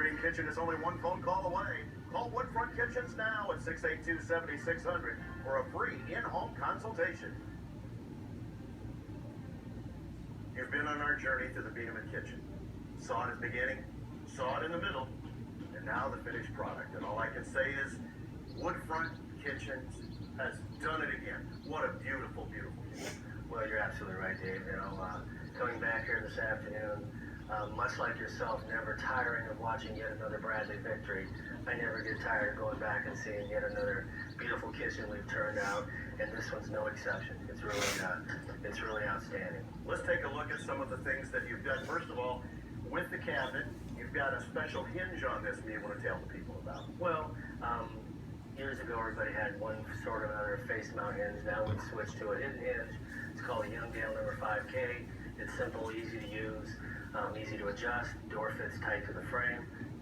dream kitchen is only one phone call away. Call Woodfront Kitchens now at 682-7600 for a free in-home consultation. You've been on our journey through the Beeneman kitchen. Saw it at the beginning, saw it in the middle, and now the finished product. And all I can say is Woodfront Kitchens has done it again. What a beautiful, beautiful kitchen. Well, you're absolutely right, Dave. Coming back here this afternoon, much like yourself, never tiring of watching yet another Bradley victory. I never get tired of going back and seeing yet another beautiful kitchen we've turned out, and this one's no exception. It's really outstanding. Let's take a look at some of the things that you've done. First of all, with the cabinet, you've got a special hinge on this you want to tell the people about. Well, years ago everybody had one sort of another face mount hinge. Now we've switched to a hidden hinge. It's called a Youngdale number 5K. It's simple, easy to use, easy to adjust. Door fits tight to the frame.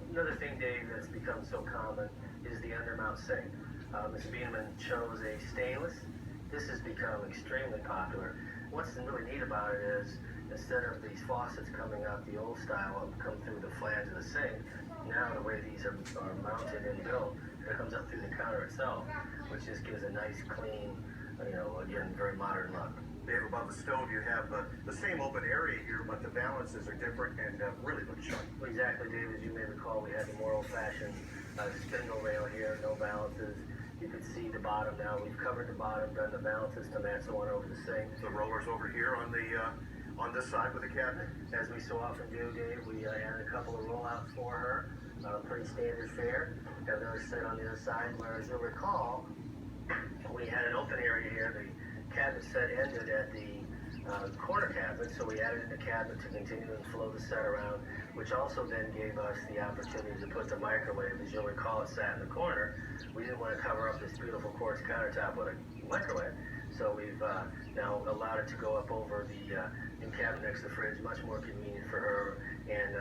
Another thing, Dave, that's become so common is the undermount sink. Ms. Beeneman chose a stainless. This has become extremely popular. What's really neat about it is instead of these faucets coming out the old style and come through the flange of the sink, now the way these are mounted and built, it comes up through the counter itself, which just gives a nice, clean, again, very modern look. Dave, above the stove you have the same open area here, but the balances are different and really look sharp. Well, exactly, Dave. As you may recall, we had the more old-fashioned spindle rail here, no balances. You can see the bottom now. We've covered the bottom, done the balances to match the one over the sink. The rollers over here on this side with the cabinet. As we so often do, Dave, we added a couple of rollouts for her. Pretty standard fare. Have another set on the other side, where, as you'll recall, we had an open area here. The cabinet set ended at the corner cabinet, so we added in the cabinet to continue and flow the set around, which also then gave us the opportunity to put the microwave. As you'll recall, it sat in the corner. We didn't want to cover up this beautiful quartz countertop with a microwave, so we've now allowed it to go up over the new cabinet next to the fridge, much more convenient for her, and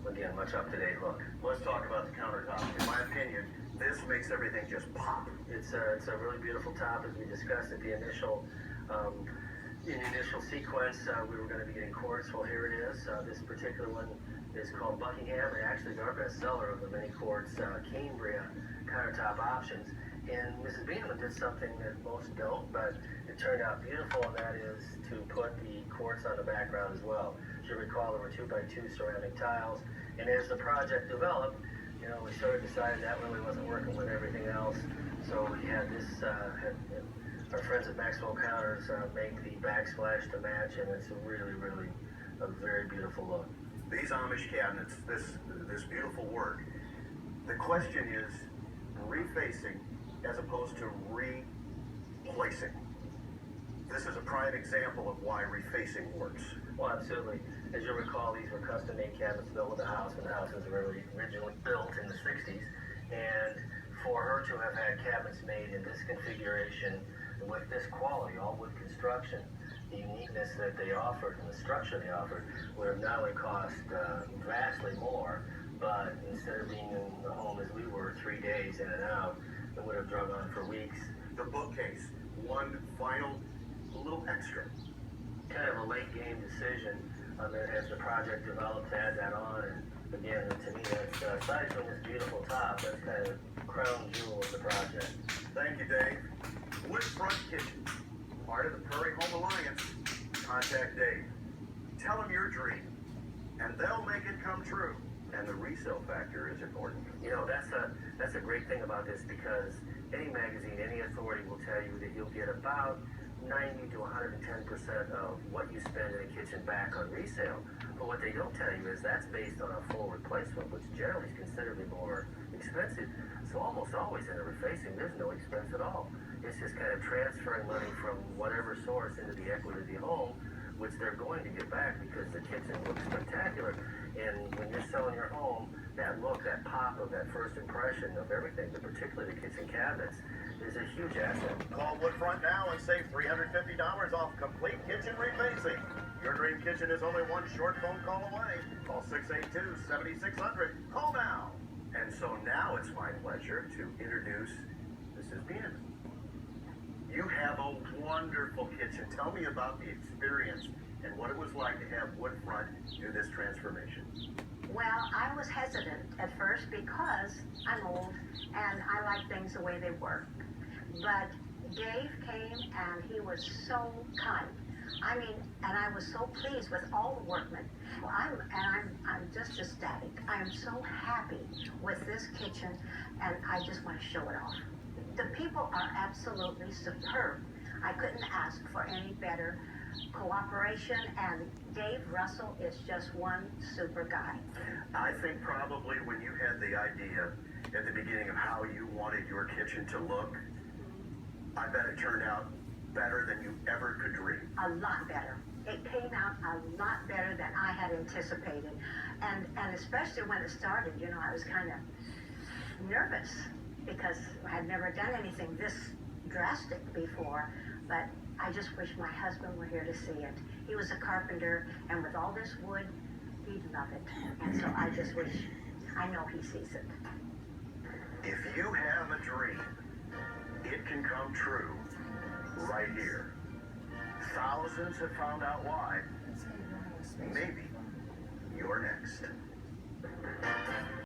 again, much up-to-date look. Let's talk about the countertop. In my opinion, this makes everything just pop. It's a really beautiful top, as we discussed at the initial in the initial sequence. We were going to be getting quartz. Well, here it is. This particular one is called Buckingham, and actually is our best seller of the mini quartz Cambria countertop options. And Mrs. Beeneman did something that most don't, but it turned out beautiful, and that is to put the quartz on the background as well. As you recall, there were 2x2 ceramic tiles, and as the project developed, we sort of decided that really wasn't working with everything else. So we had this, our friends at Maxwell Counters make the backsplash to match, and it's really, really a very beautiful look. These Amish cabinets, this beautiful work, the question is refacing as opposed to replacing. This is a prime example of why refacing works. Well, absolutely. As you'll recall, these were custom-made cabinets built with the house, and the house was really originally built in the 60s. And for her to have had cabinets made in this configuration, with this quality, all wood construction, the uniqueness that they offered and the structure they offered would have not only cost vastly more, but instead of being in the home as we were 3 days in and out, it would have drug on for weeks. The bookcase, one final little extra. Kind of a late game decision as the project developed to add that on, and again, to me, that's aside from this beautiful top, that's kind of the crown jewel of the project. Thank you, Dave. Woodfront Kitchen, part of the Prairie Home Alliance. Contact Dave. Tell him your dream, and they'll make it come true. And the resale factor is important. That's a great thing about this, because any magazine, any authority will tell you that you'll get about 90 to 110% of what you spend in a kitchen back on resale. But what they don't tell you is that's based on a full replacement, which generally is considerably more expensive. So almost always in a refacing, there's no expense at all. It's just kind of transferring money from whatever source into the equity of the home, which they're going to get back because the kitchen looks spectacular. And when you're selling your home, that look, that pop of that first impression of everything, but particularly the kitchen cabinets, is a huge asset. Call Woodfront now and save $350 off complete kitchen refacing. Your dream kitchen is only one short phone call away. Call 682-7600. Call now. And so now it's my pleasure to introduce Mrs. Beeneman. You have a wonderful kitchen. Tell me about the experience and what it was like to have Woodfront do this transformation. Well, I was hesitant at first because I'm old and I like things the way they were. But Dave came and he was so kind. I mean, and I was so pleased with all the workmen. I'm just ecstatic. I am so happy with this kitchen, and I just want to show it off. The people are absolutely superb. I couldn't ask for any better cooperation, and Dave Russell is just one super guy. I think probably when you had the idea at the beginning of how you wanted your kitchen to look, I bet it turned out better than you ever could dream. A lot better. It came out a lot better than I had anticipated. And especially when it started, you know, I was kind of nervous because I had never done anything this drastic before. But I just wish my husband were here to see it. He was a carpenter, and with all this wood, he'd love it. And so I just wish, I know he sees it. If you have a dream, it can come true right here. Thousands have found out why